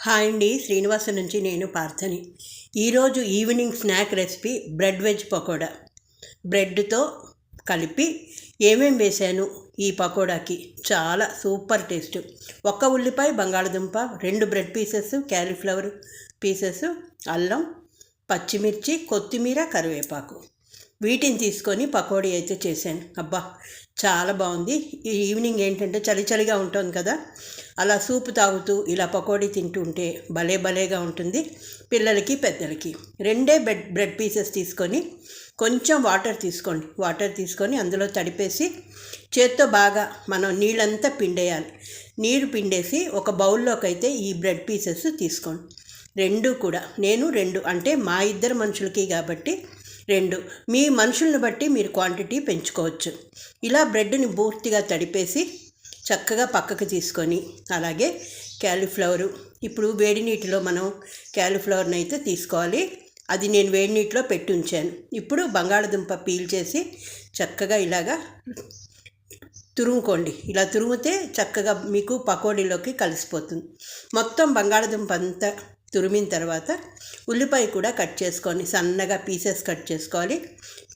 Hi అండి, శ్రీనివాస నుంచి నేను పార్థని. ఈరోజు evening snack recipe bread veg pakora. బ్రెడ్తో కలిపి ఏమేం వేశాను ఈ పకోడాకి, చాలా సూపర్ టేస్ట్. ఒక్క ఉల్లిపాయ, బంగాళదుంప, 2 బ్రెడ్ పీసెస్, క్యాలీఫ్లవర్ పీసెస్, అల్లం, పచ్చిమిర్చి, కొత్తిమీర, కరివేపాకు, వీటిని తీసుకొని పకోడీ అయితే చేశాను. అబ్బా, చాలా బాగుంది. ఈ ఈవినింగ్ ఏంటంటే చలి చలిగా ఉంటుంది కదా, అలా సూప్ తాగుతూ ఇలా పకోడీ తింటూ ఉంటే భలేగా ఉంటుంది పిల్లలకి పెద్దలకి. 2 బ్రెడ్ పీసెస్ తీసుకొని కొంచెం వాటర్ తీసుకొని అందులో తడిపేసి చేత్తో బాగా మనం నీళ్ళంతా పిండేయాలి. నీరు పిండేసి ఒక బౌల్లోకి అయితే ఈ బ్రెడ్ పీసెస్ తీసుకోండి. 2 కూడా నేను 2 అంటే మా ఇద్దరు మనుషులకి కాబట్టి 2, మీ మనుషులను బట్టి మీరు క్వాంటిటీ పెంచుకోవచ్చు. ఇలా బ్రెడ్ని పూర్తిగా తడిపేసి చక్కగా పక్కకు తీసుకొని, అలాగే క్యాలీఫ్లవరు, ఇప్పుడు వేడి నీటిలో మనం క్యాలీఫ్లవర్ని అయితే తీసుకోవాలి. అది నేను వేడి నీటిలో పెట్టి ఉంచాను. ఇప్పుడు బంగాళదుంప పీల్ చేసి చక్కగా ఇలాగా తురుముకోండి. ఇలా తురిమితే చక్కగా మీకు పకోడీలోకి కలిసిపోతుంది. మొత్తం బంగాళదుంప అంతా తురిమిన తర్వాత ఉల్లిపాయ కూడా కట్ చేసుకొని సన్నగా పీసెస్ కట్ చేసుకోవాలి.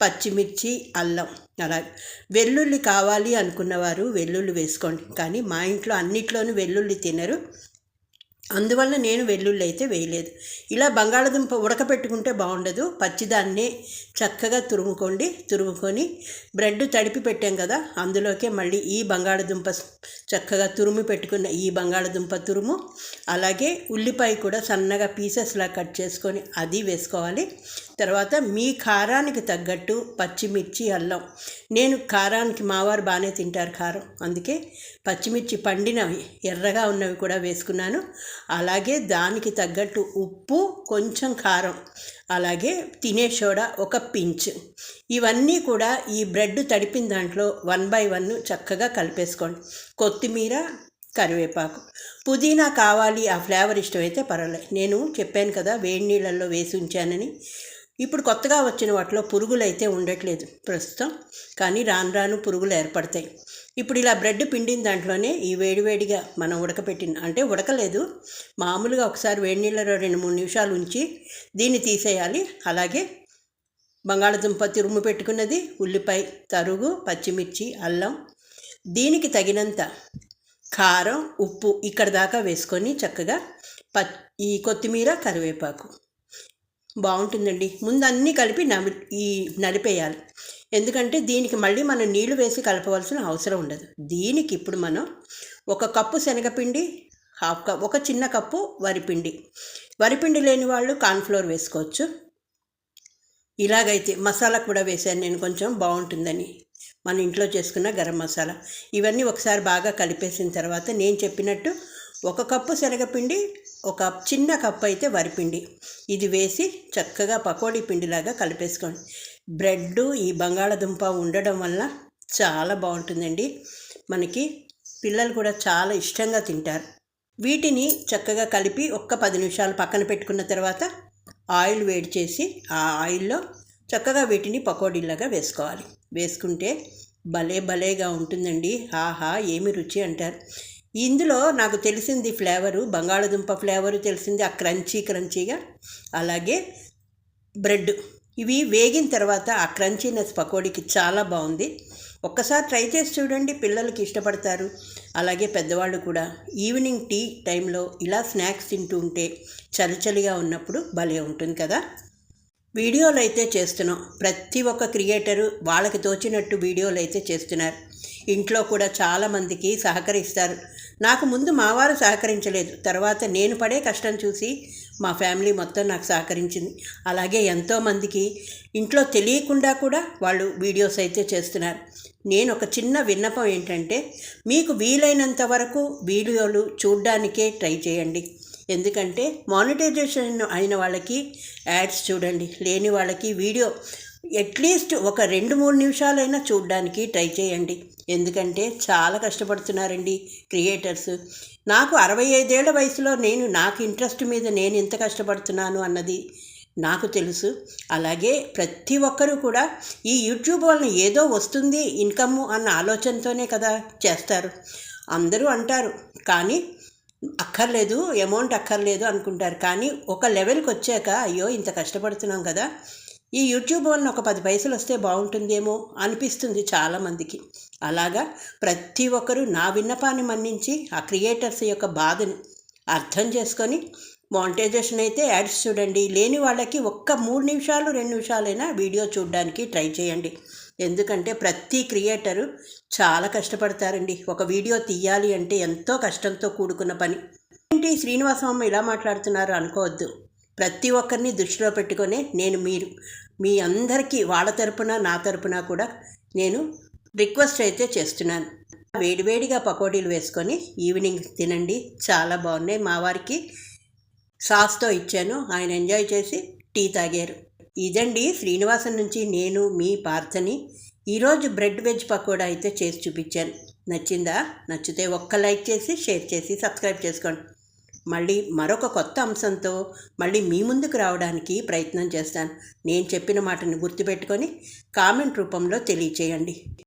పచ్చిమిర్చి, అల్లం, అలాగే వెల్లుల్లి కావాలి అనుకున్నవారు వెల్లుల్లి వేసుకోండి. కానీ మా ఇంట్లో అన్నిట్లోనూ వెల్లుల్లి తినరు, అందువల్ల నేను వెల్లుల్లి అయితే వేయలేదు. ఇలా బంగాళదుంప ఉడకపెట్టుకుంటే బాగుండదు, పచ్చిదాన్నే చక్కగా తురుముకొని బ్రెడ్ తడిపి పెట్టాం కదా, అందులోకే మళ్ళీ ఈ బంగాళదుంప చక్కగా తురుము పెట్టుకున్న ఈ బంగాళదుంప తురుము, అలాగే ఉల్లిపాయ కూడా సన్నగా పీసెస్లా కట్ చేసుకొని అది వేసుకోవాలి. తర్వాత మీ కారానికి తగ్గట్టు పచ్చిమిర్చి, అల్లం. నేను కారానికి, మావారు బాగానే తింటారు కారం, అందుకే పచ్చిమిర్చి పండినవి ఎర్రగా ఉన్నవి కూడా వేసుకున్నాను. అలాగే దానికి తగ్గట్టు ఉప్పు, కొంచెం కారం, అలాగే తినే సోడా ఒక పించ్. ఇవన్నీ కూడా ఈ బ్రెడ్ తడిపిన దాంట్లో 1 by 1 చక్కగా కలిపేసుకోండి. కొత్తిమీర, కరివేపాకు, పుదీనా కావాలి, ఆ ఫ్లేవర్ ఇష్టమైతే పర్వాలేదు. నేను చెప్పాను కదా వేడి నీళ్ళల్లో వేసి ఉంచానని. ఇప్పుడు కొత్తగా వచ్చిన వాటిలో పురుగులు అయితే ఉండట్లేదు ప్రస్తుతం, కానీ రాను రాను పురుగులు ఏర్పడతాయి. ఇప్పుడు ఇలా బ్రెడ్ పిండిన దాంట్లోనే ఈ వేడివేడిగా మనం ఉడకపెట్టిన, అంటే ఉడకలేదు, మామూలుగా ఒకసారి వేడి నీళ్ళలో 2-3 నిమిషాలు ఉంచి దీన్ని తీసేయాలి. అలాగే బంగాళదుంప తురుము పెట్టుకున్నది, ఉల్లిపాయ తరుగు, పచ్చిమిర్చి, అల్లం, దీనికి తగినంత కారం, ఉప్పు ఇక్కడ దాకా వేసుకొని చక్కగా ఈ కొత్తిమీర, కరివేపాకు బాగుంటుందండి. ముందు అన్నీ కలిపి నలిపేయాలి, ఎందుకంటే దీనికి మళ్ళీ మనం నీళ్లు వేసి కలపవలసిన అవసరం ఉండదు. దీనికి ఇప్పుడు మనం 1 కప్పు శనగపిండి, 1/2 కప్, ఒక చిన్న కప్పు వరిపిండి లేని వాళ్ళు కార్న్ఫ్లోర్ వేసుకోవచ్చు. ఇలాగైతే మసాలా కూడా వేసాను నేను కొంచెం బాగుంటుందని, మన ఇంట్లో చేసుకున్న గరం మసాలా. ఇవన్నీ ఒకసారి బాగా కలిపేసిన తర్వాత నేను చెప్పినట్టు 1 కప్పు శనగపిండి, ఒక చిన్న కప్పు అయితే వరిపిండి, ఇది వేసి చక్కగా పకోడీ పిండిలాగా కలిపేసుకోండి. బ్రెడ్ ఈ బంగాళదుంప ఉండడం వల్ల చాలా బాగుంటుందండి. మనకి పిల్లలు కూడా చాలా ఇష్టంగా తింటారు. వీటిని చక్కగా కలిపి 10 నిమిషాలు పక్కన పెట్టుకున్న తర్వాత ఆయిల్ వేడి చేసి ఆ ఆయిల్లో చక్కగా వీటిని పకోడీలాగా వేసుకోవాలి. వేసుకుంటే భలేగా ఉంటుందండి. ఆహా, ఏమి రుచి అంటారు. ఇందులో నాకు తెలిసింది ఫ్లేవరు, బంగాళదుంప ఫ్లేవరు తెలిసింది, ఆ క్రంచీగా, అలాగే బ్రెడ్, ఇవి వేగిన తర్వాత ఆ క్రంచీనెస్ పకోడీకి చాలా బాగుంది. ఒక్కసారి ట్రై చేసి చూడండి, పిల్లలకి ఇష్టపడతారు. అలాగే పెద్దవాళ్ళు కూడా ఈవినింగ్ టీ టైంలో ఇలా స్నాక్స్ తింటూ ఉంటే చలిగా ఉన్నప్పుడు భలే ఉంటుంది కదా. వీడియోలు అయితే చేస్తున్నాం, ప్రతి ఒక్క క్రియేటరు వాళ్ళకి తోచినట్టు వీడియోలు అయితే చేస్తున్నారు. ఇంట్లో కూడా చాలామందికి సహకరిస్తారు. నాకు ముందు మావారు సహకరించలేదు, తర్వాత నేను పడే కష్టం చూసి మా ఫ్యామిలీ మొత్తం నాకు సహకరించింది. అలాగే ఎంతోమందికి ఇంట్లో తెలియకుండా కూడా వాళ్ళు వీడియోస్ అయితే చేస్తున్నారు. నేను ఒక చిన్న విన్నపం ఏంటంటే, మీకు వీలైనంత వరకు వీడియోలు చూడడానికే ట్రై చేయండి. ఎందుకంటే మానిటైజేషన్ అయిన వాళ్ళకి యాడ్స్ చూడండి, లేని వాళ్ళకి వీడియో అట్లీస్ట్ ఒక 2-3 నిమిషాలైనా చూడడానికి ట్రై చేయండి. ఎందుకంటే చాలా కష్టపడుతున్నారండి క్రియేటర్స్. నాకు 65 ఏళ్ల వయసులో నాకు ఇంట్రెస్ట్ మీద నేను ఎంత కష్టపడుతున్నాను అన్నది నాకు తెలుసు. అలాగే ప్రతి ఒక్కరూ కూడా ఈ యూట్యూబ్ వలన ఏదో వస్తుంది ఇన్కమ్ అన్న ఆలోచనతోనే కదా చేస్తారు. అందరూ అంటారు, కానీ అక్కర్లేదు, అమౌంట్ అక్కర్లేదు అనుకుంటారు. కానీ ఒక లెవెల్కి వచ్చాక అయ్యో ఇంత కష్టపడుతున్నాం కదా, ఈ యూట్యూబ్ వల్ల ఒక 10 పైసలు వస్తే బాగుంటుందేమో అనిపిస్తుంది చాలామందికి. అలాగా ప్రతి ఒక్కరూ నా విన్నపాన్ని మన్నించి ఆ క్రియేటర్స్ యొక్క బాధను అర్థం చేసుకొని మానిటైజేషన్ అయితే యాడ్స్ చూడండి, లేని వాళ్ళకి ఒక్క 3 నిమిషాలు 2 నిమిషాలైనా వీడియో చూడడానికి ట్రై చేయండి. ఎందుకంటే ప్రతి క్రియేటరు చాలా కష్టపడతారండి. ఒక వీడియో తీయాలి అంటే ఎంతో కష్టంతో కూడుకున్న పని. ఏంటి శ్రీనివాసమ్మ ఇలా మాట్లాడుతున్నారు అనుకోవద్దు. ప్రతి ఒక్కరిని దృష్టిలో పెట్టుకొని నేను మీ అందరికీ వాళ్ళ తరపున నా తరపున కూడా నేను రిక్వెస్ట్ అయితే చేస్తున్నాను. వేడివేడిగా పకోడీలు వేసుకొని ఈవినింగ్ తినండి, చాలా బాగున్నాయి. మా వారికి సాస్తో ఇచ్చాను, ఆయన ఎంజాయ్ చేసి టీ తాగారు. ఇదండి శ్రీనివాసం నుంచి నేను మీ పార్థని. ఈరోజు బ్రెడ్ వెజ్ పకోడా అయితే చేసి చూపించాను. నచ్చిందా? నచ్చితే ఒక్క లైక్ చేసి షేర్ చేసి సబ్స్క్రైబ్ చేసుకోండి. మళ్ళీ మరొక కొత్త అంశంతో మళ్ళీ మీ ముందుకు రావడానికి ప్రయత్నం చేస్తాను. నేను చెప్పిన మాటని గుర్తుపెట్టుకొని కామెంట్ రూపంలో తెలియచేయండి.